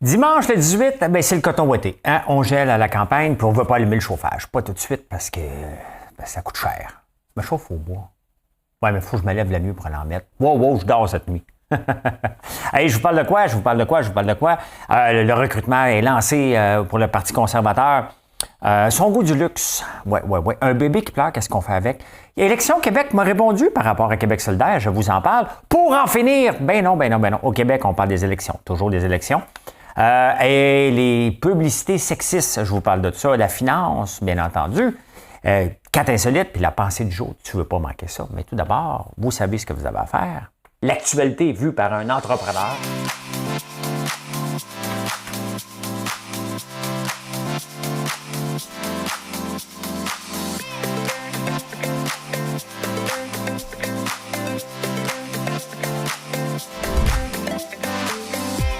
Dimanche le 18, ben, c'est le coton ouaté. Hein? On gèle à la campagne, puis on ne veut pas allumer le chauffage. Pas tout de suite parce que ça coûte cher. Je me chauffe au bois. Ouais, mais il faut que je me lève la nuit pour aller en mettre. Wow, je dors cette nuit. Hey, je vous parle de quoi? Le recrutement est lancé pour le Parti conservateur. Son goût du luxe. Ouais. Un bébé qui pleure, qu'est-ce qu'on fait avec? Élection Québec m'a répondu par rapport à Québec solidaire, je vous en parle. Pour en finir, ben non. Au Québec, on parle des élections, toujours des élections. Et les publicités sexistes, je vous parle de ça. La finance, bien entendu. Quatre insolites, puis la pensée du jour. Tu ne veux pas manquer ça. Mais tout d'abord, vous savez ce que vous avez à faire. L'actualité vue par un entrepreneur.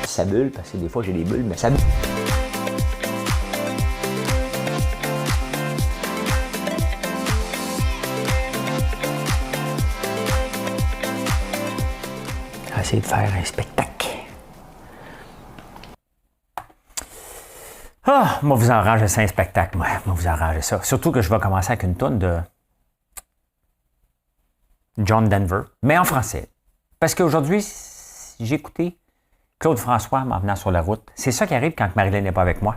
Ça bulle, parce que des fois j'ai des bulles, mais ça bulle. Essayer de faire un spectacle. Moi, vous arrangez ça un spectacle, moi vous arrangez ça. Surtout que je vais commencer avec une toune de John Denver, mais en français. Parce qu'aujourd'hui, j'ai écouté Claude François m'en venant sur la route. C'est ça qui arrive quand Marilyn n'est pas avec moi.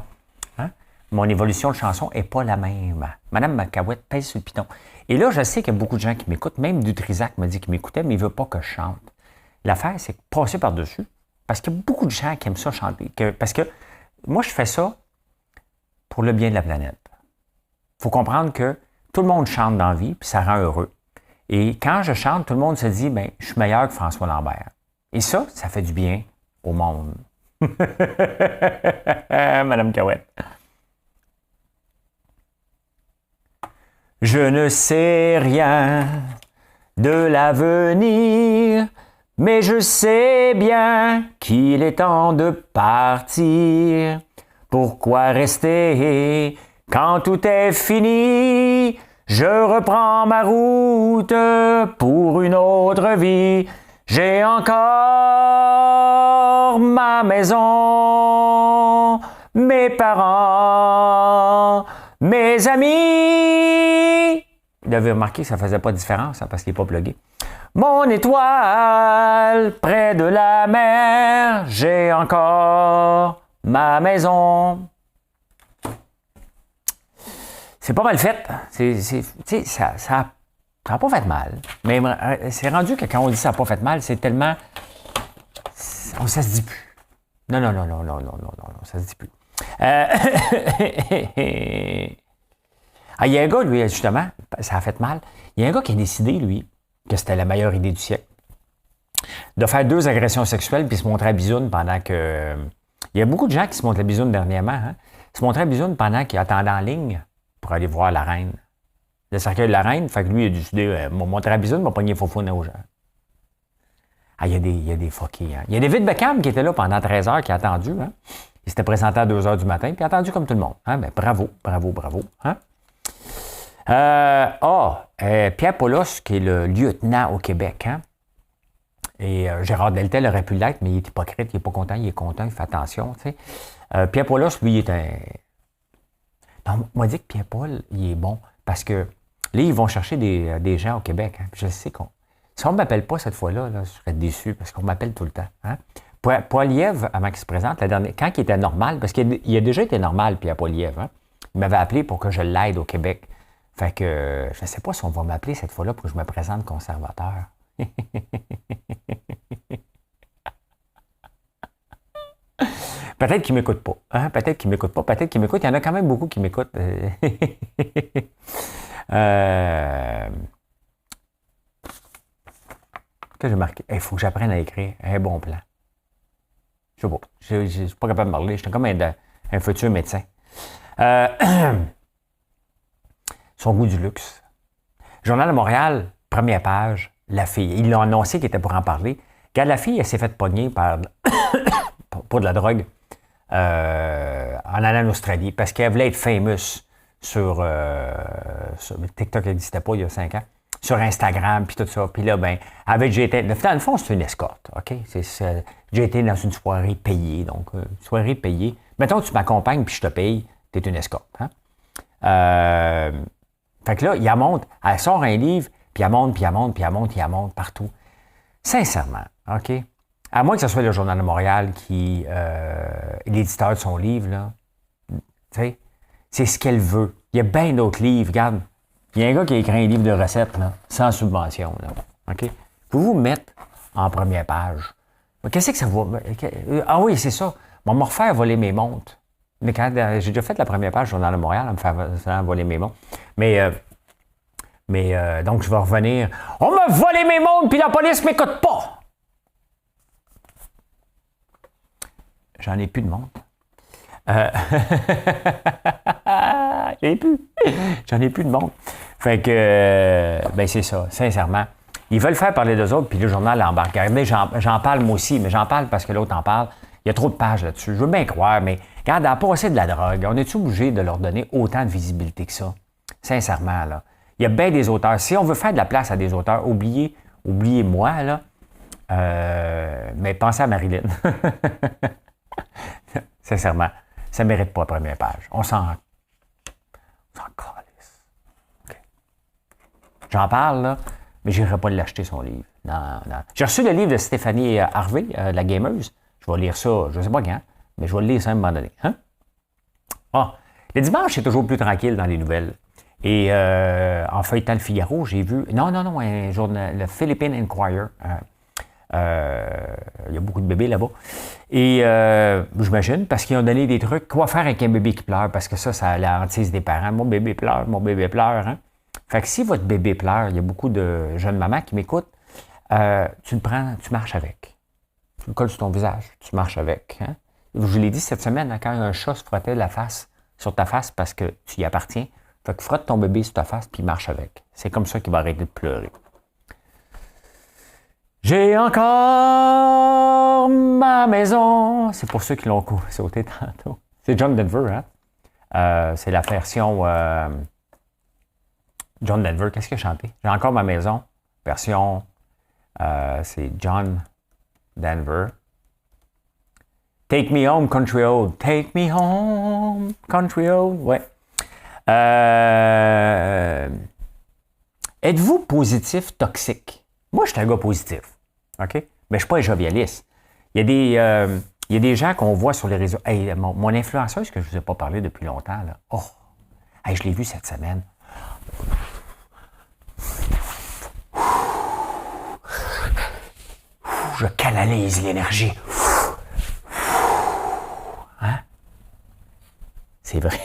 Hein? Mon évolution de chanson n'est pas la même. Madame Macawette pèse sur le piton. Et là, je sais qu'il y a beaucoup de gens qui m'écoutent. Même Dutrisac m'a dit qu'il m'écoutait, mais il ne veut pas que je chante. L'affaire, c'est que passer par-dessus. Parce qu'il y a beaucoup de gens qui aiment ça chanter. Parce que moi, je fais ça pour le bien de la planète. Il faut comprendre que tout le monde chante dans la vie, puis ça rend heureux. Et quand je chante, tout le monde se dit, bien, je suis meilleur que François Lambert. Et ça fait du bien au monde. Madame Cahouette. Je ne sais rien de l'avenir, mais je sais bien qu'il est temps de partir. Pourquoi rester quand tout est fini? Je reprends ma route pour une autre vie. J'ai encore ma maison, mes parents, mes amis. Vous avez remarqué que ça ne faisait pas de différence hein, parce qu'il n'est pas plugué. Mon étoile près de la mer, j'ai encore ma maison. C'est pas mal fait. Ça n'a pas fait mal. Mais c'est rendu que quand on dit ça n'a pas fait mal, c'est tellement... Ça se dit plus. Non, ça se dit plus. Il y a un gars, lui, justement, ça a fait mal. Il y a un gars qui a décidé, lui, que c'était la meilleure idée du siècle. De faire 2 agressions sexuelles puis se montrer à bisoune pendant que... Il y a beaucoup de gens qui se montrent la bisoune dernièrement. Hein? Se montrer à bisoune pendant qu'ils attendaient en ligne pour aller voir la reine. Le cercueil de la reine, fait que lui, il a décidé, m'a montré à bisoune, m'a pogné faux-faux aux gens. Il y a des fuckés. Hein? Il y a David Beckham qui était là pendant 13 heures, qui a attendu. Hein? Il s'était présenté à 2 heures du matin, puis il a attendu comme tout le monde. Hein? Ben, bravo. Hein? Pierre Paulos, qui est le lieutenant au Québec. Hein? Et Gérard Deltel aurait pu l'être, mais il est hypocrite, il n'est pas content, il est content, il fait attention. Tu sais. Pierre Paulos, lui, il est un... Non, moi, dit que Pierre Paul, il est bon, parce que là, ils vont chercher des gens au Québec. Hein? Je sais qu'on... Si on ne m'appelle pas cette fois-là, là, je serais déçu, parce qu'on m'appelle tout le temps. Hein? Poilievre, avant qu'il se présente, quand il était normal, parce qu'il a déjà été normal, Pierre Poilievre, hein? Il m'avait appelé pour que je l'aide au Québec. Fait que je ne sais pas si on va m'appeler cette fois-là pour que je me présente conservateur. Peut-être qu'il ne m'écoute pas. Hein? Peut-être qu'il ne m'écoute pas. Peut-être qu'il m'écoute. Il y en a quand même beaucoup qui m'écoutent. Que j'ai marqué? Il faut que j'apprenne à écrire un bon plan. Je sais pas. Je ne suis pas capable de parler. Je suis comme un futur médecin. Son goût du luxe. Journal de Montréal, première page, la fille. Ils l'ont annoncé qu'il était pour en parler. Regarde, la fille, elle s'est faite pogner pour de la drogue en allant en Australie parce qu'elle voulait être famous sur TikTok n'existait pas il y a 5 ans. sur Instagram, puis tout ça. Puis là, ben, avec JT, dans le fond, c'est une escorte, OK? J'ai été dans une soirée payée, donc, soirée payée. Mettons que tu m'accompagnes, puis je te paye, t'es une escorte, hein? Fait que là, elle sort un livre, puis elle monte, puis elle monte, puis elle monte, puis elle monte partout. Sincèrement, OK? À moins que ce soit le Journal de Montréal qui est l'éditeur de son livre, là, tu sais, c'est ce qu'elle veut. Il y a bien d'autres livres, regarde. Il y a un gars qui a écrit un livre de recettes, là, sans subvention, là, OK? Pouvez-vous mettre en première page? Mais qu'est-ce que ça va... Ah oui, c'est ça. On va me refaire voler mes montres. Mais quand j'ai déjà fait la première page du Journal de Montréal, à me faire voler mes montres. Mais donc, je vais revenir. On m'a volé mes montres, puis la police ne m'écoute pas. J'en ai plus de montres. J'en ai plus de montres. Fait que, ben c'est ça, sincèrement. Ils veulent faire parler d'eux autres, puis le journal embarque. Regardez, j'en parle moi aussi, mais j'en parle parce que l'autre en parle. Il y a trop de pages là-dessus. Je veux bien croire, mais regarde, à passer de la drogue, on est-tu obligé de leur donner autant de visibilité que ça? Sincèrement, là. Il y a bien des auteurs. Si on veut faire de la place à des auteurs, oubliez-moi, là. Mais pensez à Marilyn. Sincèrement, ça ne mérite pas la première page. On s'en calisse. Okay. J'en parle, là, mais je n'irai pas l'acheter, son livre. Non. J'ai reçu le livre de Stéphanie Harvey, la gameuse. Je vais lire ça, je ne sais pas quand, mais je vais le lire ça à un moment donné. Hein? Ah, le dimanche, c'est toujours plus tranquille dans les nouvelles. Et en feuilletant le Figaro, j'ai vu... Non, un journal, le Philippine Inquirer. Il y a beaucoup de bébés là-bas. Et j'imagine, parce qu'ils ont donné des trucs. Quoi faire avec un bébé qui pleure? Parce que ça a la hantise des parents. Mon bébé pleure. Hein? Fait que si votre bébé pleure, il y a beaucoup de jeunes mamans qui m'écoutent, tu le prends, tu marches avec. Tu le colles sur ton visage, tu marches avec. Hein? Je vous l'ai dit cette semaine, hein, quand un chat se frottait la face sur ta face parce que tu y appartiens, fait que frotte ton bébé sur ta face puis marche avec. C'est comme ça qu'il va arrêter de pleurer. J'ai encore ma maison. C'est pour ceux qui l'ont sauté tantôt. C'est John Denver, hein? C'est la version John Denver. Qu'est-ce qu'il a chanté? J'ai encore ma maison. Version, c'est John Denver. Take me home, country road. Take me home, country road. Ouais. Êtes-vous positif, toxique? Moi, je suis un gars positif. OK? Mais je ne suis pas un jovialiste. Il y a des gens qu'on voit sur les réseaux. Hey, mon influenceuse que je ne vous ai pas parlé depuis longtemps, là. Oh! Hey, je l'ai vue cette semaine. Je canalise l'énergie. Hein? C'est vrai.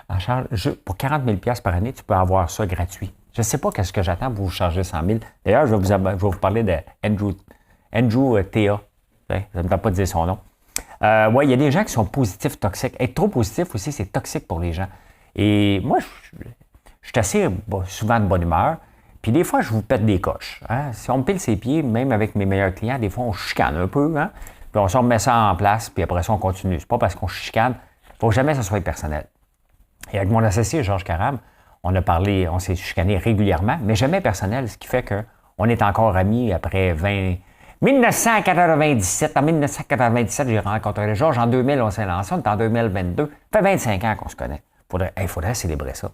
En charge, pour 40 000 $ par année, tu peux avoir ça gratuit. Je ne sais pas qu'est-ce que j'attends pour vous charger 100 000. D'ailleurs, je vais vous parler d'Andrew Théa. Je ne me tente pas de dire son nom. Oui, il y a des gens qui sont positifs, toxiques. Être trop positif aussi, c'est toxique pour les gens. Et moi, je suis assez souvent de bonne humeur. Puis des fois, je vous pète des coches. Hein? Si on me pile ses pieds, même avec mes meilleurs clients, des fois, on chicane un peu. Hein? Puis on se remet ça en place, puis après ça, on continue. C'est pas parce qu'on chicane. Il ne faut jamais que ce soit personnel. Et avec mon associé, Georges Caram, on s'est chicané régulièrement, mais jamais personnel, ce qui fait qu'on est encore amis après 1997. En 1997, j'ai rencontré Georges. En 2000, on s'est lancé. On est en 2022. Ça fait 25 ans qu'on se connaît. Faudrait célébrer ça.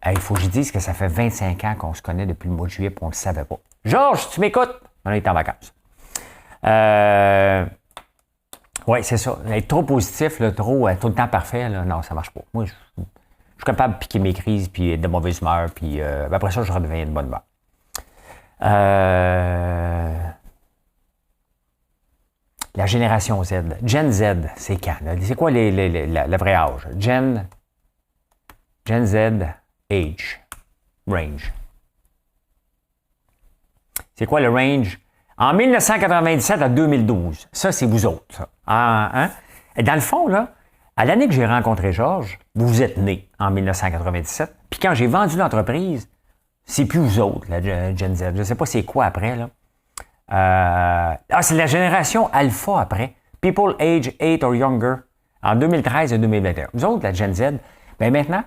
Il faut que je dise que ça fait 25 ans qu'on se connaît depuis le mois de juillet et on ne le savait pas. Georges, tu m'écoutes? On est en vacances. Oui, c'est ça. Être trop positif, là, tout le temps parfait, là, non, ça ne marche pas. Moi, je suis capable de piquer mes crises, puis être de mauvaise humeur, puis après ça, je redeviens de bonne humeur. La génération Z. Gen Z, c'est quand? C'est quoi le vrai âge? Gen Z age. Range. C'est quoi le range? En 1997 à 2012. Ça, c'est vous autres. Ça. Et dans le fond, là, à l'année que j'ai rencontré Georges, vous êtes nés en 1997. Puis quand j'ai vendu l'entreprise, c'est plus vous autres, la Gen Z. Je ne sais pas c'est quoi après, là. C'est la génération Alpha après. People age 8 or younger en 2013 et 2021. Vous autres, la Gen Z, bien maintenant,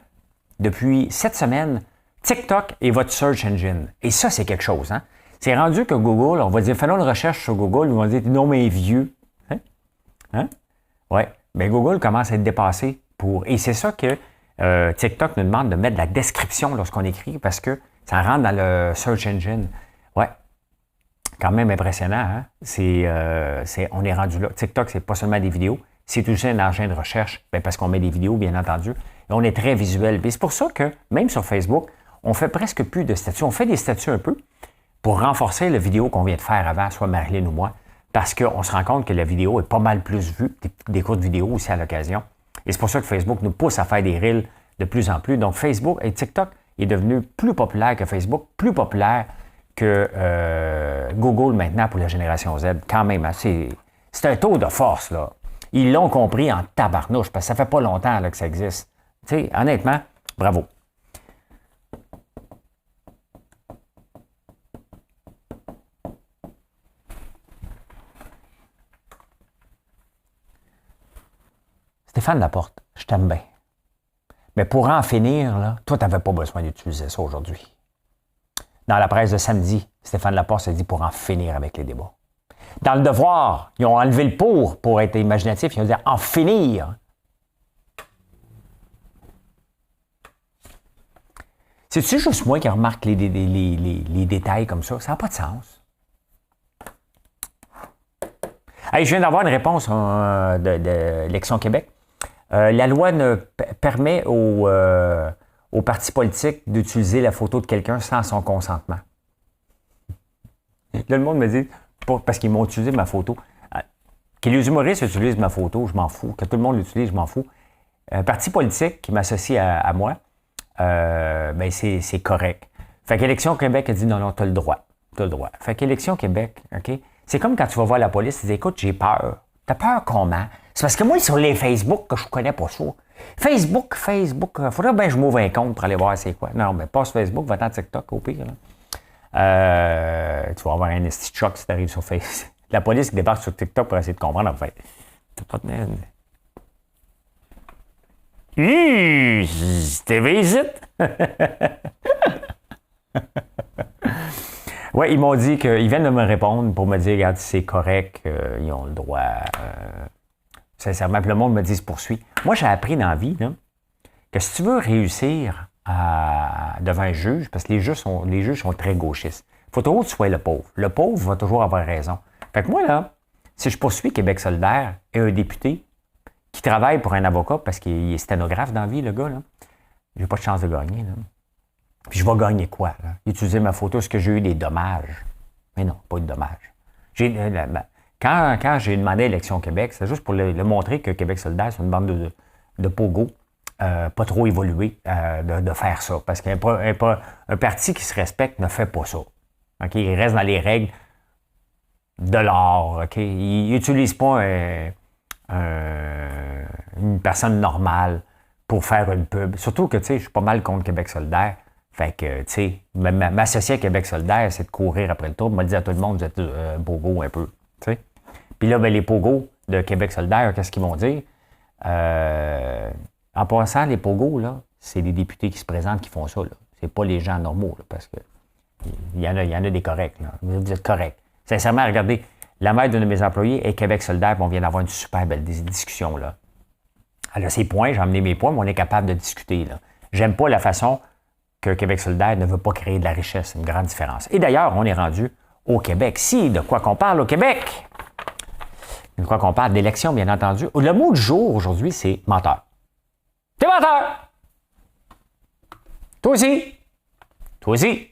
depuis 7 semaines, TikTok est votre search engine. Et ça, c'est quelque chose. Hein? C'est rendu que Google, on va dire, faisons une recherche sur Google, ils vont dire, non, mais vieux. Hein? Oui. Bien, Google commence à être dépassé pour. Et c'est ça que TikTok nous demande de mettre de la description lorsqu'on écrit parce que ça rentre dans le search engine. Ouais. Quand même impressionnant, hein? On est rendu là. TikTok, c'est pas seulement des vidéos, c'est aussi un engin de recherche, bien, parce qu'on met des vidéos, bien entendu, et on est très visuel. Et c'est pour ça que, même sur Facebook, on fait presque plus de statuts. On fait des statuts un peu pour renforcer la vidéo qu'on vient de faire avant, soit Marilyn ou moi, parce qu'on se rend compte que la vidéo est pas mal plus vue, des courtes vidéos aussi à l'occasion. Et c'est pour ça que Facebook nous pousse à faire des reels de plus en plus. Donc, Facebook et TikTok est devenu plus populaire que Facebook, plus populaire que Google maintenant pour la génération Z. Quand même, hein, c'est un taux de force, là. Ils l'ont compris en tabarnouche, parce que ça fait pas longtemps là, que ça existe. Tu sais, honnêtement, bravo. Stéphane Laporte, je t'aime bien. Mais pour en finir, là, toi, tu n'avais pas besoin d'utiliser ça aujourd'hui. Dans la presse de samedi, Stéphane Laporte s'est dit pour en finir avec les débats. Dans le Devoir, ils ont enlevé le pour être imaginatif, ils ont dit en finir. C'est-tu juste moi qui remarque les détails comme ça? Ça n'a pas de sens. Hey, je viens d'avoir une réponse de l'Élection Québec. La loi ne permet aux partis politiques d'utiliser la photo de quelqu'un sans son consentement. Là, le monde me dit, parce qu'ils m'ont utilisé ma photo. Que les humoristes utilisent ma photo, je m'en fous. Que tout le monde l'utilise, je m'en fous. Un parti politique qui m'associe à moi, ben c'est correct. Fait qu'Élection Québec a dit non, tu as le droit. Tu as le droit. Fait qu'Élection Québec, OK? C'est comme quand tu vas voir la police, tu dis écoute, j'ai peur. T'as peur comment? C'est parce que moi, sur les Facebook, que je connais pas ça. Facebook, faudrait bien que je m'ouvre un compte pour aller voir c'est quoi. Non, ben pas sur Facebook, va-t'en TikTok au pire. Tu vas avoir un esti de choc si t'arrives sur Facebook. La police qui débarque sur TikTok pour essayer de comprendre, en fait. T'as pas de merde. T'es visite? Oui, ils m'ont dit qu'ils viennent de me répondre pour me dire, regarde, c'est correct, ils ont le droit. Sincèrement, puis le monde me dit, se poursuit. Moi, j'ai appris dans la vie là, que si tu veux réussir devant un juge, parce que les juges sont très gauchistes, il faut toujours que tu sois le pauvre. Le pauvre va toujours avoir raison. Fait que moi, là, si je poursuis Québec solidaire et un député qui travaille pour un avocat, parce qu'il est sténographe dans la vie, le gars, là, j'ai pas de chance de gagner, là. Puis je vais gagner quoi? Là? Utiliser ma photo, est-ce que j'ai eu des dommages? Mais non, pas eu de dommages. Quand j'ai demandé à Élection Québec, c'est juste pour le montrer que Québec solidaire, c'est une bande de pogos, pas trop évolués de faire ça. Parce qu'un parti qui se respecte ne fait pas ça. Okay? Il reste dans les règles de l'art. Okay? Il n'utilise pas une personne normale pour faire une pub. Surtout que, tu sais, je suis pas mal contre Québec solidaire. Fait que, tu sais, m'associer à Québec solidaire, c'est de courir après le tour. M'a dit à tout le monde, vous êtes pogo un peu, tu sais. Puis là, ben, les pogos de Québec solidaire, qu'est-ce qu'ils vont dire? En passant, les pogos, là, c'est les députés qui se présentent qui font ça, là. C'est pas les gens normaux, là, parce que il y en a des corrects, là. Vous êtes corrects. Sincèrement, regardez, la mère d'une de mes employés est Québec solidaire, puis on vient d'avoir une super belle discussion, là. Elle a ses points, j'ai emmené mes points, mais on est capable de discuter, là. J'aime pas la façon que Québec solidaire ne veut pas créer de la richesse. C'est une grande différence. Et d'ailleurs, on est rendu au Québec. Si, de quoi qu'on parle au Québec? De quoi qu'on parle? D'élection, bien entendu. Le mot du jour aujourd'hui, c'est menteur. T'es menteur! Toi aussi? Toi aussi?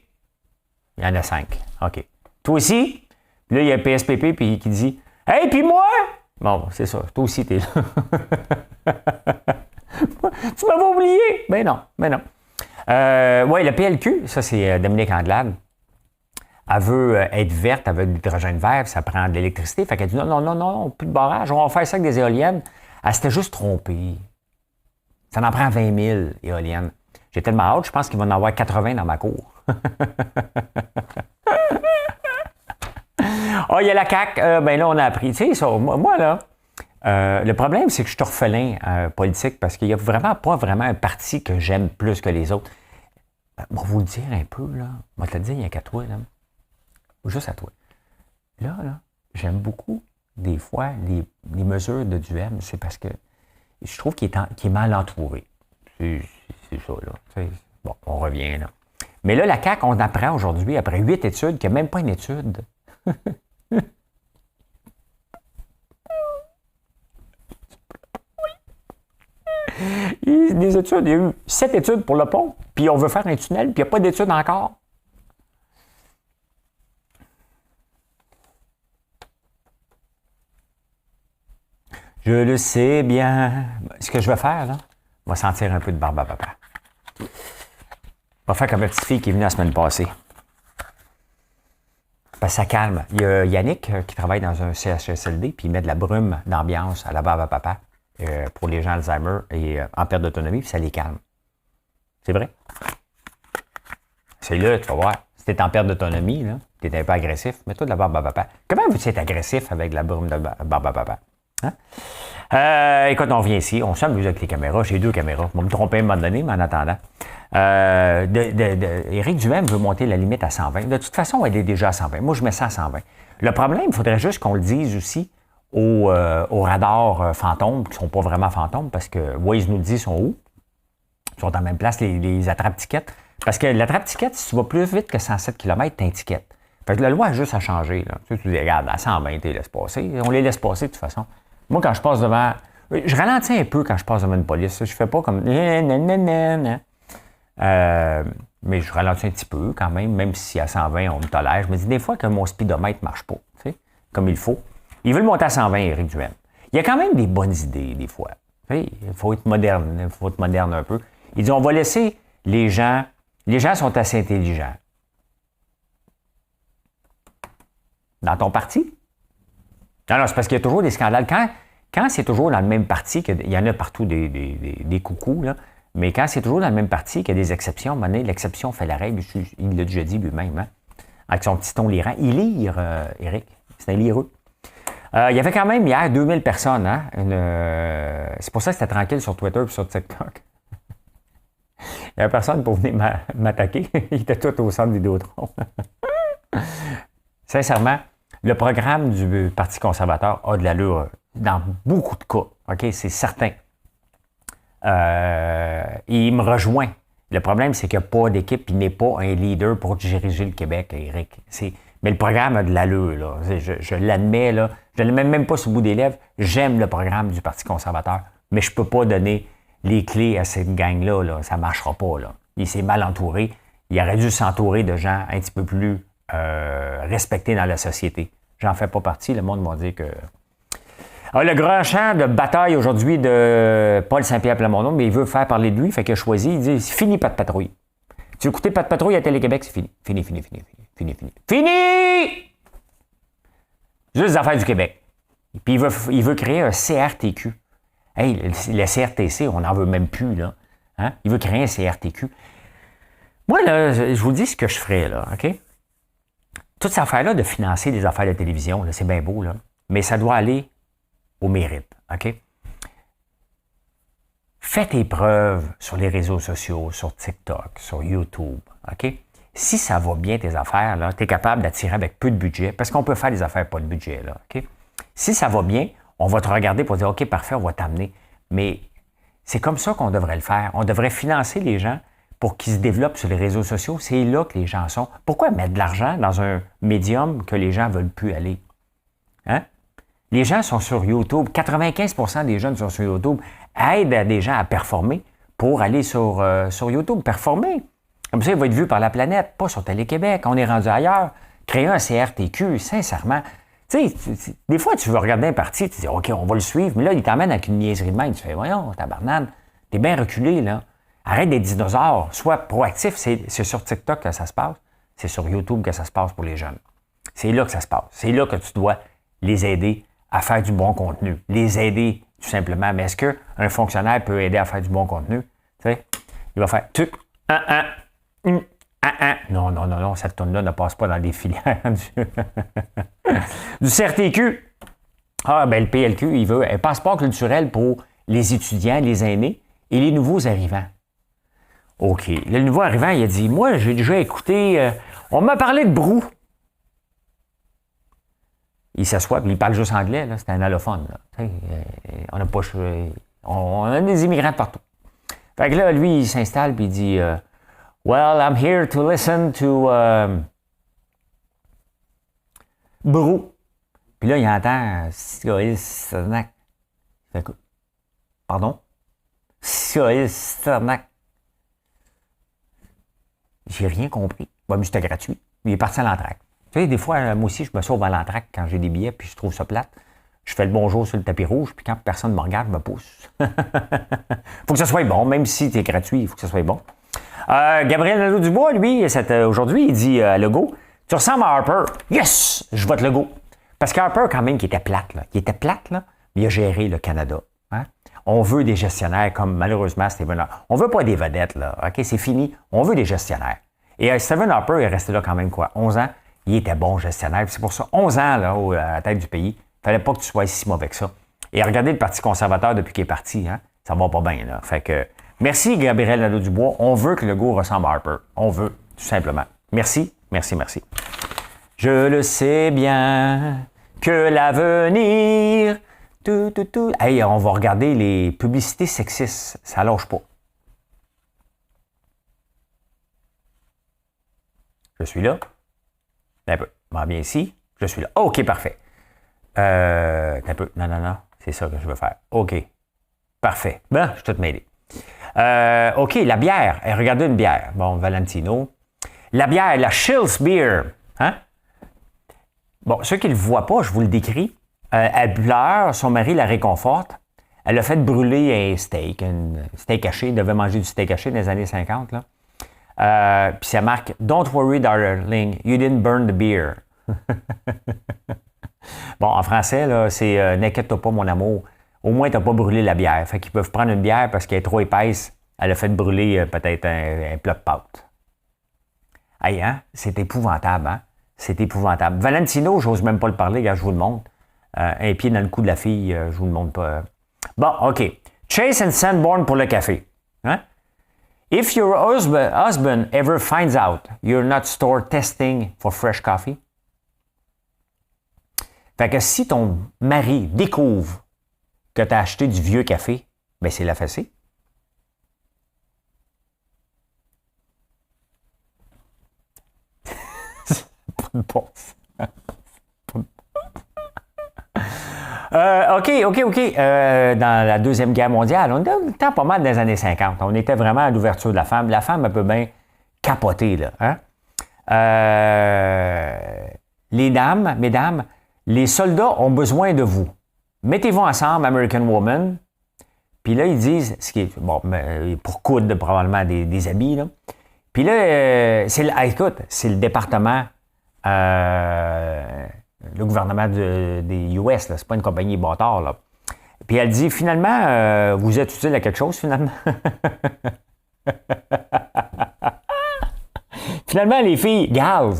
Il y en a 5. OK. Toi aussi? Puis là, il y a le PSPP qui dit « Hey, puis moi? » Bon, c'est ça. Toi aussi, t'es là. Tu m'avais oublié? Ben non, ben non. Oui, le PLQ, ça c'est Dominique Anglade. Elle veut être verte, elle veut de l'hydrogène vert, ça prend de l'électricité. Fait qu'elle dit non, plus de barrage, on va faire ça avec des éoliennes. Elle s'était juste trompée. Ça en prend 20 000 éoliennes. J'ai tellement hâte, je pense qu'il va en avoir 80 dans ma cour. Il y a la CAQ, ben là on a appris. Tu sais, ça, moi là, Le problème, c'est que je suis orphelin politique parce qu'il n'y a vraiment pas vraiment un parti que j'aime plus que les autres. On va vous le dire un peu, là. On va te le dire, il n'y a qu'à toi, là. Juste à toi. Là, j'aime beaucoup, des fois, les mesures de Duhem. C'est parce que je trouve qu'il est mal entouré. C'est ça, là. Bon, on revient, là. Mais là, la CAQ, on apprend aujourd'hui, après 8 études, qu'il n'y a même pas une étude. Des études, il y a eu 7 études pour le pont, puis on veut faire un tunnel, puis il n'y a pas d'études encore. Je le sais bien. Ce que je vais faire, là, on va sentir un peu de barbe à papa. On va faire comme la petite fille qui est venue la semaine passée. Parce que ça calme. Il y a Yannick qui travaille dans un CHSLD, puis il met de la brume d'ambiance à la barbe à papa pour les gens Alzheimer et en perte d'autonomie, puis ça les calme. C'est vrai. C'est là, tu vas voir. Si t'es en perte d'autonomie, tu es un peu agressif, mets-toi de la barbe à papa. Comment veux-tu être agressif avec de la brume de barbe à papa? Hein? Écoute, on revient ici. On s'amuse avec les caméras. J'ai 2 caméras. Je vais me tromper à un moment donné, mais en attendant. Éric Duhem veut monter la limite à 120. De toute façon, elle est déjà à 120. Moi, je mets ça à 120. Le problème, il faudrait juste qu'on le dise aussi aux radars fantômes, qui ne sont pas vraiment fantômes, parce que Waze nous le dit, ils sont où? Ils sont en même place, les attrape-tickets. Parce que l'attrape-ticket, si tu vas plus vite que 107 km, tu as un ticket. Fait que la loi a juste à changer. Là. Tu dis, regarde, à 120, tu les laisses passer. On les laisse passer de toute façon. Moi, quand je passe devant... Je ralentis un peu quand je passe devant une police. Je fais pas comme... mais je ralentis un petit peu quand même si à 120, on me tolère. Je me dis des fois que mon speedomètre ne marche pas, tu sais, comme il faut. Ils veulent monter à 120, Éric Duhem. Il y a quand même des bonnes idées, des fois. Tu sais, il faut être moderne. Il faut être moderne un peu. Il dit, on va laisser les gens... Les gens sont assez intelligents. Dans ton parti? Non, c'est parce qu'il y a toujours des scandales. Quand c'est toujours dans le même parti, il y en a partout des coucous, là, mais quand c'est toujours dans le même parti, qu'il y a des exceptions, à un moment donné, l'exception fait la règle. Il l'a déjà dit lui-même, hein, avec son petit ton lirant. Il lire, Éric. C'est un lireux. Il y avait quand même hier 2000 personnes. Hein, c'est pour ça que c'était tranquille sur Twitter et sur TikTok. Il n'y avait personne pour venir m'attaquer. Il était tout au centre Vidéotron. Sincèrement, le programme du Parti conservateur a de l'allure dans beaucoup de cas. OK, c'est certain. Il me rejoint. Le problème, c'est qu'il n'y a pas d'équipe, il n'est pas un leader pour diriger le Québec, Éric. Mais le programme a de l'allure, là. Je l'admets, là. Je ne le mets même pas sur le bout des lèvres. J'aime le programme du Parti conservateur, mais je ne peux pas donner les clés à cette gang-là. Là. Ça ne marchera pas, là. Il s'est mal entouré. Il aurait dû s'entourer de gens un petit peu plus respectés dans la société. J'en fais pas partie. Le monde m'a dit que... Alors, le grand champ de bataille aujourd'hui de Paul Saint-Pierre Plamondon, mais il veut faire parler de lui, fait qu'il a choisi, il dit, c'est fini, pas de patrouille. Tu veux écouter pas de patrouille à Télé-Québec, c'est fini. Fini. Juste les affaires du Québec. Puis il veut créer un CRTQ. Hey, le CRTC, on n'en veut même plus, là. Hein? Il veut créer un CRTQ. Moi, là, je vous dis ce que je ferais, là, OK? Toute cette affaire-là de financer des affaires de télévision, là, c'est bien beau, là. Mais ça doit aller au mérite, OK? Fais tes preuves sur les réseaux sociaux, sur TikTok, sur YouTube, OK? Si ça va bien, tes affaires, là, tu es capable d'attirer avec peu de budget, parce qu'on peut faire des affaires pas de budget, là, OK? Si ça va bien, on va te regarder pour dire, OK, parfait, on va t'amener. Mais c'est comme ça qu'on devrait le faire. On devrait financer les gens pour qu'ils se développent sur les réseaux sociaux. C'est là que les gens sont. Pourquoi mettre de l'argent dans un médium que les gens ne veulent plus aller? Hein? Les gens sont sur YouTube. 95% des jeunes sont sur YouTube. Aide des gens à performer pour aller sur YouTube. Performer. Comme ça, il va être vu par la planète, pas sur Télé-Québec. On est rendu ailleurs. Créer un CRTQ, sincèrement. Tu sais, des fois, tu veux regarder un parti, tu dis, OK, on va le suivre, mais là, il t'emmène avec une niaiserie de même. Tu fais, voyons, tabarnane, t'es bien reculé, là. Arrête des dinosaures. Sois proactif. C'est sur TikTok que ça se passe. C'est sur YouTube que ça se passe pour les jeunes. C'est là que ça se passe. C'est là que tu dois les aider à faire du bon contenu. Les aider, tout simplement. Mais est-ce qu'un fonctionnaire peut aider à faire du bon contenu? Tu sais, il va faire Non, cette tourne-là ne passe pas dans les filières du CRTQ. Ah, ben le PLQ, il veut un passeport culturel pour les étudiants, les aînés et les nouveaux arrivants. OK. Le nouveau arrivant, il a dit, moi, j'ai déjà écouté, on m'a parlé de Brou. Il s'assoit, puis il parle juste anglais, là, c'est un allophone. Là. On n'a pas... On a des immigrants de partout. Fait que là, lui, il s'installe, puis il dit, well, I'm here to listen to Brou. Puis là, il entend Sigaïs Sarnac. Pardon? Sigaïs Sarnac. J'ai rien compris. Ouais, mais c'était gratuit. Il est parti à l'entraque. Tu sais, des fois, moi aussi, je me sauve à l'entraque quand j'ai des billets, puis je trouve ça plate. Je fais le bonjour sur le tapis rouge, puis quand personne ne me regarde, je me pousse. Faut que ça soit bon, même si c'est gratuit, il faut que ça soit bon. Gabriel Nadeau-Dubois, lui, aujourd'hui, il dit à Legault, tu ressembles à Harper. Yes! Je vote Legault. Parce qu'Harper, quand même, qui était plate, là. Il était plate, là, mais il a géré le Canada. Hein? On veut des gestionnaires comme, malheureusement, Stephen Harper. On veut pas des vedettes, là. OK, c'est fini. On veut des gestionnaires. Et Stephen Harper est resté là quand même, quoi, 11 ans. Il était bon gestionnaire. C'est pour ça, 11 ans, là, à la tête du pays, il fallait pas que tu sois si mauvais que ça. Et regardez le Parti conservateur depuis qu'il est parti, hein? Ça va pas bien, là. Fait que, merci, Gabriel Nadeau-Dubois. On veut que Legault ressemble à Harper. On veut, tout simplement. Merci, merci, merci. Je le sais bien que l'avenir... Hey, on va regarder les publicités sexistes. Ça lâche pas. Je suis là. Un peu. M'en viens ici. Je suis là. OK, parfait. Un peu. Non. C'est ça que je veux faire. OK. Parfait. Ben, je vais tout m'aider. OK, la bière. Regardez une bière. Bon, Valentino. La bière, la Schills Beer. Hein? Bon, ceux qui ne le voient pas, je vous le décris. Elle pleure, son mari la réconforte. Elle a fait brûler un steak haché. Elle devait manger du steak haché dans les années 50. Là. Puis ça marque « Don't worry, darling, you didn't burn the beer ». Bon, en français, là, c'est n'inquiète-toi pas, mon amour. Au moins, tu n'as pas brûlé la bière. Fait qu'ils peuvent prendre une bière parce qu'elle est trop épaisse. Elle a fait brûler peut-être un plat de pâte. Hey, hein? C'est épouvantable, hein? C'est épouvantable. Valentino, j'ose même pas le parler, regarde, je vous le montre. Un pied dans le cou de la fille, je vous le montre pas. Bon, OK. Chase and Sanborn pour le café. Hein? If your husband ever finds out you're not store testing for fresh coffee, fait que si ton mari découvre que tu as acheté du vieux café, ben c'est la fessée. Bon. OK. Dans la Deuxième Guerre mondiale, on était pas mal dans les années 50. On était vraiment à l'ouverture de la femme. La femme, elle peut bien capoter, là. Hein? Les dames, mesdames, les soldats ont besoin de vous. Mettez-vous ensemble, American Woman. Puis là, ils disent, ce qui est, bon, pour coudre probablement des habits, là. Puis là, écoute, c'est le département... le gouvernement des US, là, c'est pas une compagnie bâtard, là. Puis elle dit, finalement, vous êtes utile à quelque chose, finalement. Finalement, les filles, gals,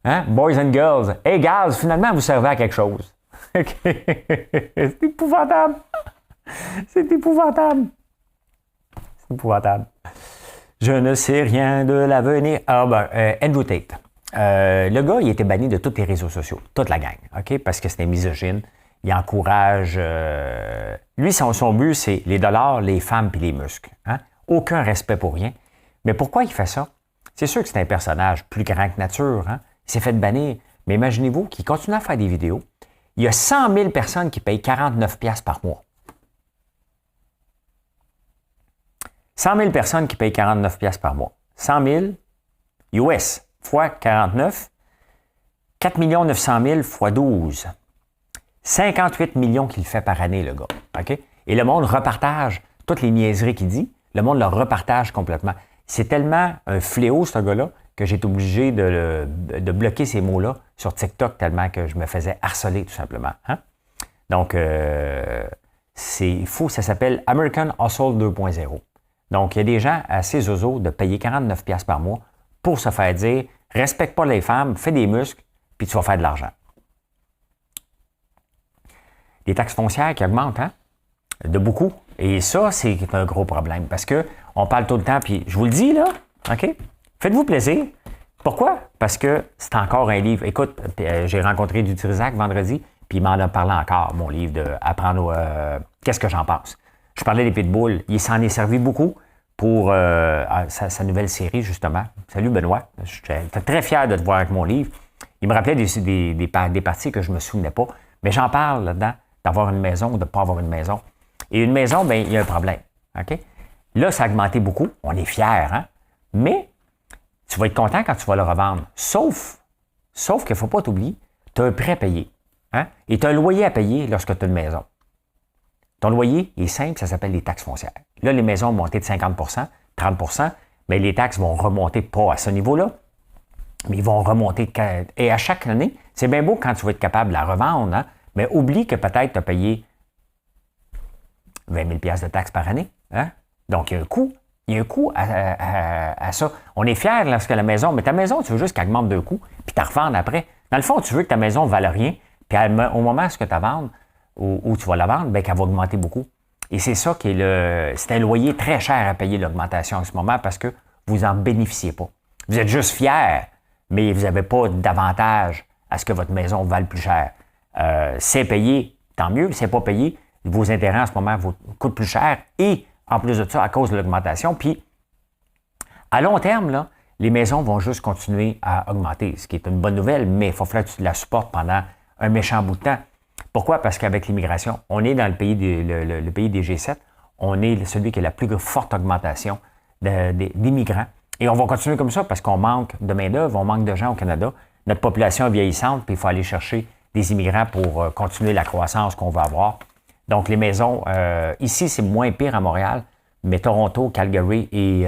hein? Boys and girls, hey, gals, finalement, vous servez à quelque chose. C'est épouvantable. C'est épouvantable. C'est épouvantable. Je ne sais rien de l'avenir. Ah, ben, Andrew Tate. Le gars, il était banni de tous les réseaux sociaux, toute la gang, OK? Parce que c'était misogyne. Il encourage... lui, son but, c'est les dollars, les femmes puis les muscles. Hein? Aucun respect pour rien. Mais pourquoi il fait ça? C'est sûr que c'est un personnage plus grand que nature. Hein? Il s'est fait bannir. Mais imaginez-vous qu'il continue à faire des vidéos. Il y a 100 000 personnes qui payent 49$ par mois. 100 000 personnes qui payent 49$ par mois. 100 000 US fois 49, 4 900 000 fois 12. 58 millions qu'il fait par année, le gars. OK? Et le monde repartage toutes les niaiseries qu'il dit. Le monde le repartage complètement. C'est tellement un fléau, ce gars-là, que j'ai été obligé de bloquer ces mots-là sur TikTok tellement que je me faisais harceler, tout simplement. Hein? Donc, c'est fou. Ça s'appelle American Hustle 2.0. Donc, il y a des gens assez zozos de payer 49$ par mois pour se faire dire « Respecte pas les femmes, fais des muscles, puis tu vas faire de l'argent. » les taxes foncières qui augmentent, hein? De beaucoup. Et ça, c'est un gros problème parce que on parle tout le temps, puis je vous le dis, là, OK? Faites-vous plaisir. Pourquoi? Parce que c'est encore un livre. Écoute, j'ai rencontré du Trisac vendredi, puis il m'en a parlé encore, mon livre de Apprendre qu'est-ce que j'en pense. Je parlais des pitbulls. Il s'en est servi beaucoup pour sa nouvelle série, justement. Salut, Benoît. J'étais très fier de te voir avec mon livre. Il me rappelait des parties que je ne me souvenais pas. Mais j'en parle là-dedans, d'avoir une maison ou de ne pas avoir une maison. Et une maison, bien, il y a un problème. OK? Là, ça a augmenté beaucoup. On est fiers, hein? Mais tu vas être content quand tu vas le revendre. Sauf qu'il ne faut pas t'oublier, tu as un prêt à payer. Hein? Et tu as un loyer à payer lorsque tu as une maison. Ton loyer est simple, ça s'appelle les taxes foncières. Là, les maisons vont monter de 50 30 mais les taxes vont remonter pas à ce niveau-là, mais ils vont remonter. Et à chaque année, c'est bien beau quand tu vas être capable de la revendre, hein? Mais oublie que peut-être tu as payé 20 000 $ de taxes par année. Hein? Donc, il y a un coût. Il y a un coût à ça. On est fiers lorsque la maison, mais ta maison, tu veux juste qu'elle augmente de coût, puis tu la revends après. Dans le fond, tu veux que ta maison ne vale rien, puis au moment où tu vas vendre, où tu vas la vendre, bien qu'elle va augmenter beaucoup. Et c'est ça qui est c'est un loyer très cher à payer l'augmentation en ce moment parce que vous n'en bénéficiez pas. Vous êtes juste fiers, mais vous n'avez pas d'avantage à ce que votre maison vale plus cher. C'est payé, tant mieux. C'est pas payé, vos intérêts en ce moment vous coûtent plus cher et en plus de ça, à cause de l'augmentation. Puis, à long terme, là, les maisons vont juste continuer à augmenter, ce qui est une bonne nouvelle, mais il faut falloir que tu la supportes pendant un méchant bout de temps. Pourquoi? Parce qu'avec l'immigration, on est dans le pays le pays des G7, on est celui qui a la plus forte augmentation d'immigrants. Et on va continuer comme ça parce qu'on manque de main-d'œuvre, on manque de gens au Canada. Notre population est vieillissante, puis il faut aller chercher des immigrants pour continuer la croissance qu'on va avoir. Donc, les maisons, ici, c'est moins pire à Montréal, mais Toronto, Calgary et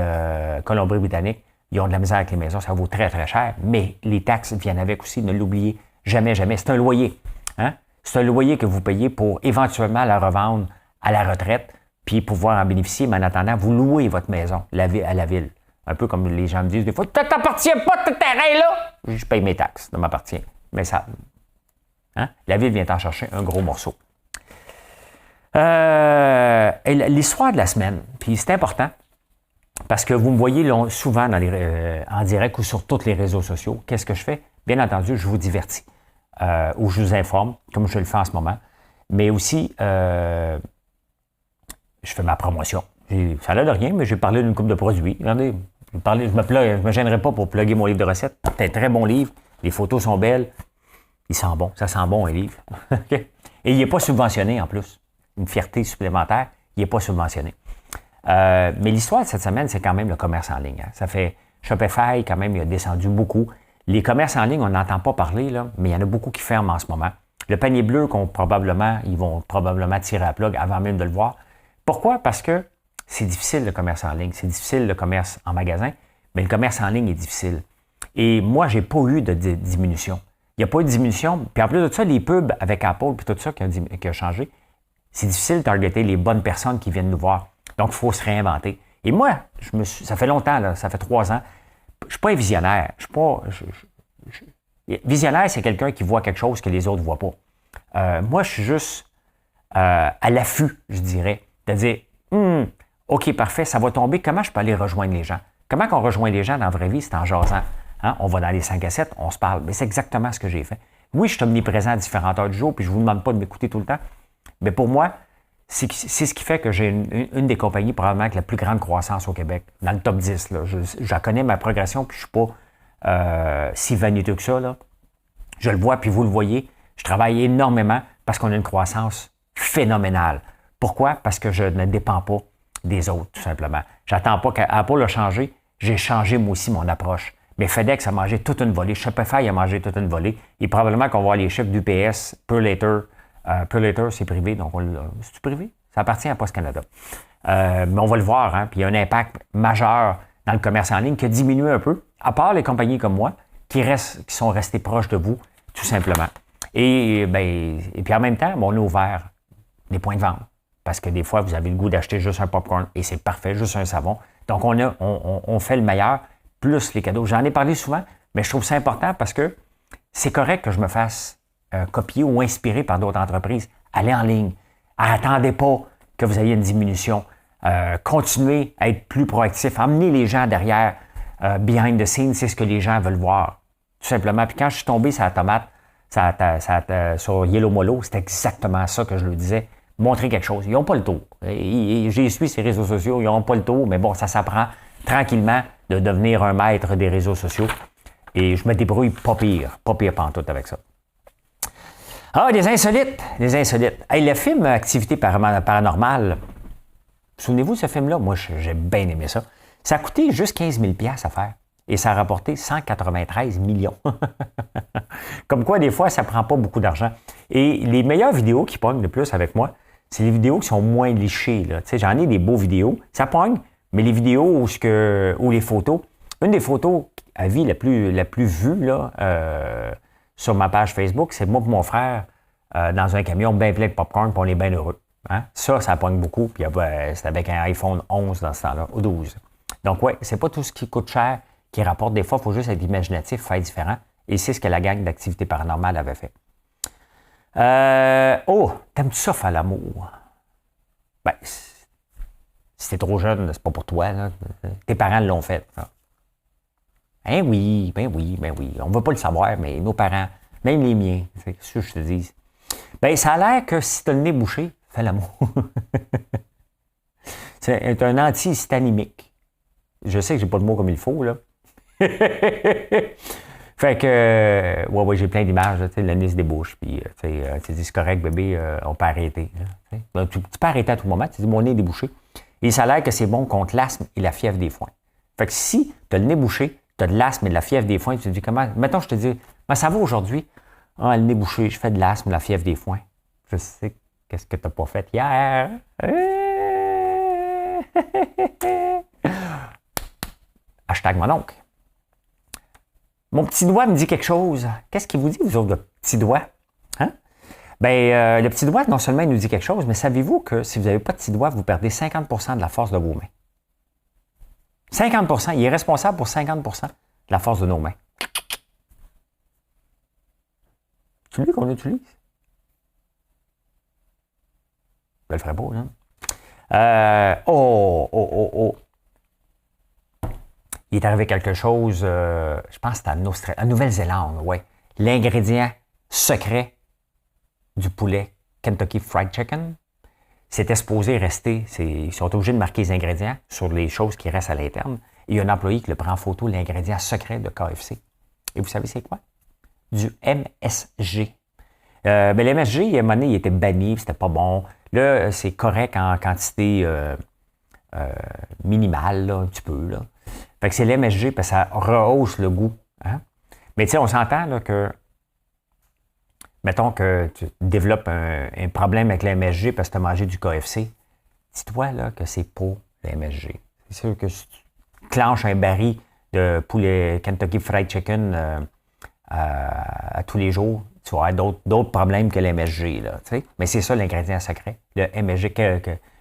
Colombie-Britannique, ils ont de la misère avec les maisons, ça vaut très, très cher, mais les taxes viennent avec aussi, ne l'oubliez jamais, jamais. C'est un loyer. Hein? C'est un loyer que vous payez pour éventuellement la revendre à la retraite, puis pouvoir en bénéficier, mais en attendant, vous louez votre maison à la ville. Un peu comme les gens me disent des fois, « Ça t'appartient pas, ce terrain-là! » Je paye mes taxes, ça m'appartient. Mais ça, hein? La ville vient en chercher un gros morceau. L'histoire de la semaine, puis c'est important, parce que vous me voyez souvent en direct ou sur tous les réseaux sociaux. Qu'est-ce que je fais? Bien entendu, je vous divertis ou je vous informe, comme je le fais en ce moment. Mais aussi, je fais ma promotion. Ça n'a de rien, mais j'ai parlé d'une couple de produits. Regardez, je me gênerai pas pour plugger mon livre de recettes. C'est un très bon livre. Les photos sont belles. Il sent bon. Ça sent bon, un livre. Et il n'est pas subventionné en plus. Une fierté supplémentaire, il n'est pas subventionné. Mais l'histoire de cette semaine, c'est quand même le commerce en ligne. Hein. Ça fait Shopify, quand même, il a descendu beaucoup. Les commerces en ligne, on n'entend pas parler, là, mais il y en a beaucoup qui ferment en ce moment. Le panier bleu, ils vont probablement tirer à la plug avant même de le voir. Pourquoi? Parce que c'est difficile le commerce en ligne. C'est difficile le commerce en magasin, mais le commerce en ligne est difficile. Et moi, je n'ai pas eu de diminution. Il n'y a pas eu de diminution. Puis en plus de ça, les pubs avec Apple et tout ça qui a changé, c'est difficile de targeter les bonnes personnes qui viennent nous voir. Donc, il faut se réinventer. Et moi, ça fait longtemps, là, ça fait 3 ans, je ne suis pas un visionnaire. Visionnaire, c'est quelqu'un qui voit quelque chose que les autres ne voient pas. Moi, je suis juste à l'affût, je dirais, de dire, OK, parfait, ça va tomber. Comment je peux aller rejoindre les gens? Comment on rejoint les gens dans la vraie vie? C'est en jasant. Hein? On va dans les 5 à 7, on se parle. Mais c'est exactement ce que j'ai fait. Oui, je suis omniprésent à différentes heures du jour, puis je ne vous demande pas de m'écouter tout le temps. Mais pour moi, c'est ce qui fait que j'ai une des compagnies probablement avec la plus grande croissance au Québec, dans le top 10. Là. Je connais ma progression, puis je ne suis pas si vaniteux que ça. Là. Je le vois, puis vous le voyez. Je travaille énormément parce qu'on a une croissance phénoménale. Pourquoi? Parce que je ne dépends pas des autres, tout simplement. J'attends pas qu'Apple a changé. J'ai changé, moi aussi, mon approche. Mais FedEx a mangé toute une volée. Shopify a mangé toute une volée. Et probablement qu'on va voir les chiffres d'UPS, Purlator. Purlator, c'est privé. Donc, c'est privé? Ça appartient à Post Canada. Mais on va le voir. Hein, puis il y a un impact majeur dans le commerce en ligne qui a diminué un peu, à part les compagnies comme moi, qui sont restées proches de vous, tout simplement. Et puis en même temps, on a ouvert des points de vente. Parce que des fois, vous avez le goût d'acheter juste un popcorn et c'est parfait, juste un savon. Donc, on fait le meilleur, plus les cadeaux. J'en ai parlé souvent, mais je trouve ça important parce que c'est correct que je me fasse copier ou inspirer par d'autres entreprises. Allez en ligne. Attendez pas que vous ayez une diminution. Continuez à être plus proactif. Emmenez les gens derrière behind the scenes, c'est ce que les gens veulent voir. Tout simplement. Puis quand je suis tombé sur la tomate, sur Yellow Molo, c'est exactement ça que je leur disais. Montrer quelque chose. Ils n'ont pas le tour. J'ai suivi ces réseaux sociaux, ils n'ont pas le tour, mais bon, ça s'apprend tranquillement de devenir un maître des réseaux sociaux. Et je me débrouille pas pire pantoute avec ça. Ah, des insolites. Hey, le film Activité paranormale, souvenez-vous de ce film-là? Moi, j'ai bien aimé ça. Ça a coûté juste 15 000 $ à faire. Et ça a rapporté 193 millions. Comme quoi, des fois, ça ne prend pas beaucoup d'argent. Et les meilleures vidéos qui pognent le plus avec moi, c'est les vidéos qui sont moins lichées. Là. Tu sais, j'en ai des beaux vidéos, ça pogne, mais les vidéos ou les photos, une des photos à vie la plus vue là, sur ma page Facebook, c'est moi et mon frère dans un camion bien plein de popcorn, puis on est bien heureux. Hein? Ça pogne beaucoup, puis c'est avec un iPhone 11 dans ce temps-là, ou 12. Donc, ouais, c'est pas tout ce qui coûte cher qui rapporte. Des fois, il faut juste être imaginatif, faire différent. Et c'est ce que la gang d'Activité paranormale avait fait. T'aimes-tu ça faire l'amour? Ben, si t'es trop jeune, c'est pas pour toi. Là. Tes parents l'ont fait. Là. Ben oui. On ne veut pas le savoir, mais nos parents, même les miens, c'est ce que je te dis. Ben, ça a l'air que si t'as le nez bouché, fais l'amour. C'est un antihistaminique. Je sais que j'ai pas le mot comme il faut, là. Fait que, ouais, j'ai plein d'images, tu sais, le nez se débouche, puis, tu sais, c'est correct, bébé, on peut arrêter. Là, tu peux arrêter à tout moment, tu dis, mon nez est débouché. Et ça a l'air que c'est bon contre l'asthme et la fièvre des foins. Fait que si tu as le nez bouché, tu as de l'asthme et de la fièvre des foins, tu te dis, comment, mettons, je te dis, ça va aujourd'hui? Ah, le nez bouché, je fais de l'asthme, de la fièvre des foins. Je sais, qu'est-ce que tu n'as pas fait hier? Hashtag mon oncle. Mon petit doigt me dit quelque chose. Qu'est-ce qu'il vous dit, vous autres, le petit doigt? Hein? Bien, le petit doigt, non seulement il nous dit quelque chose, mais savez-vous que si vous n'avez pas de petit doigt, vous perdez 50 % de la force de vos mains. 50 %. Il est responsable pour 50 % de la force de nos mains. C'est lui qu'on utilise. Je le ferai pas, hein? Il est arrivé quelque chose, je pense que c'était en Nouvelle-Zélande, ouais. L'ingrédient secret du poulet Kentucky Fried Chicken, c'était supposé rester, ils sont obligés de marquer les ingrédients sur les choses qui restent à l'interne. Et il y a un employé qui le prend en photo, l'ingrédient secret de KFC. Et vous savez c'est quoi? Du MSG. Mais l'MSG, à un moment donné, il était banni, c'était pas bon. Là, c'est correct en quantité minimale, là, un petit peu, là. Fait que c'est l'MSG parce que ça rehausse le goût. Hein? Mais tu sais, on s'entend là, que, mettons que tu développes un problème avec l'MSG parce que tu as mangé du KFC, dis-toi là, que c'est pour l'MSG. C'est sûr que si tu clenches un baril de poulet Kentucky Fried Chicken à tous les jours, tu vas avoir d'autres problèmes que l'MSG. Là, tu sais? Mais c'est ça l'ingrédient secret. Le MSG,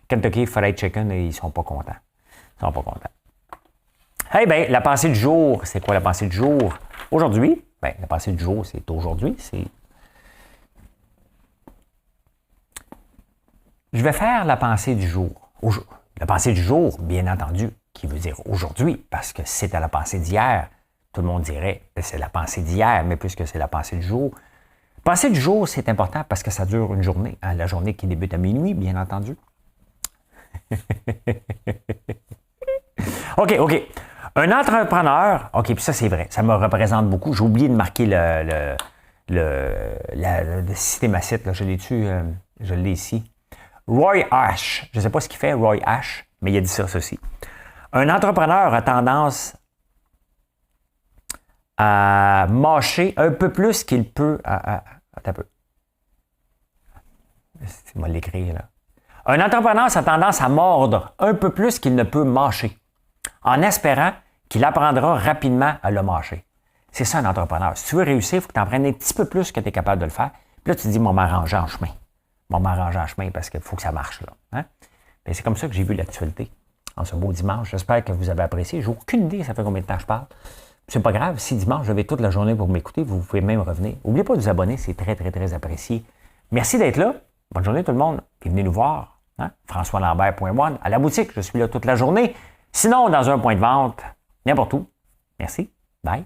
Kentucky Fried Chicken, ils sont pas contents. Ils sont pas contents. Eh bien, la pensée du jour, c'est quoi la pensée du jour? Aujourd'hui, bien, la pensée du jour, c'est aujourd'hui, Je vais faire la pensée du jour. La pensée du jour, bien entendu, qui veut dire aujourd'hui, parce que si c'était la pensée d'hier, tout le monde dirait que c'est la pensée d'hier, mais puisque c'est la pensée du jour. Pensée du jour, c'est important parce que ça dure une journée. Hein, la journée qui débute à minuit, bien entendu. OK. Un entrepreneur, OK, puis ça, c'est vrai, ça me représente beaucoup. J'ai oublié de marquer citer ma site, là, je l'ai ici. Roy Ash, je ne sais pas ce qu'il fait, Roy Ash, mais il a dit ça, ceci. Un entrepreneur a tendance à mâcher un peu plus qu'il peut... Attends un peu. C'est moi l'écrire, là. Un entrepreneur a tendance à mordre un peu plus qu'il ne peut mâcher, en espérant qu'il apprendra rapidement à le mâcher. C'est ça un entrepreneur. Si tu veux réussir, il faut que tu en prennes un petit peu plus que tu es capable de le faire. Puis là, tu te dis, m'arranger en chemin. M'arranger en chemin parce qu'il faut que ça marche. Là. Hein? Bien, c'est comme ça que j'ai vu l'actualité en ce beau dimanche. J'espère que vous avez apprécié. J'ai aucune idée, ça fait combien de temps je parle. C'est pas grave. Si dimanche, j'avais toute la journée pour m'écouter, vous pouvez même revenir. N'oubliez pas de vous abonner, c'est très, très, très apprécié. Merci d'être là. Bonne journée tout le monde. Puis venez nous voir. Hein? FrançoisLambert.one. À la boutique, je suis là toute la journée. Sinon, dans un point de vente, n'importe où. Merci. Bye.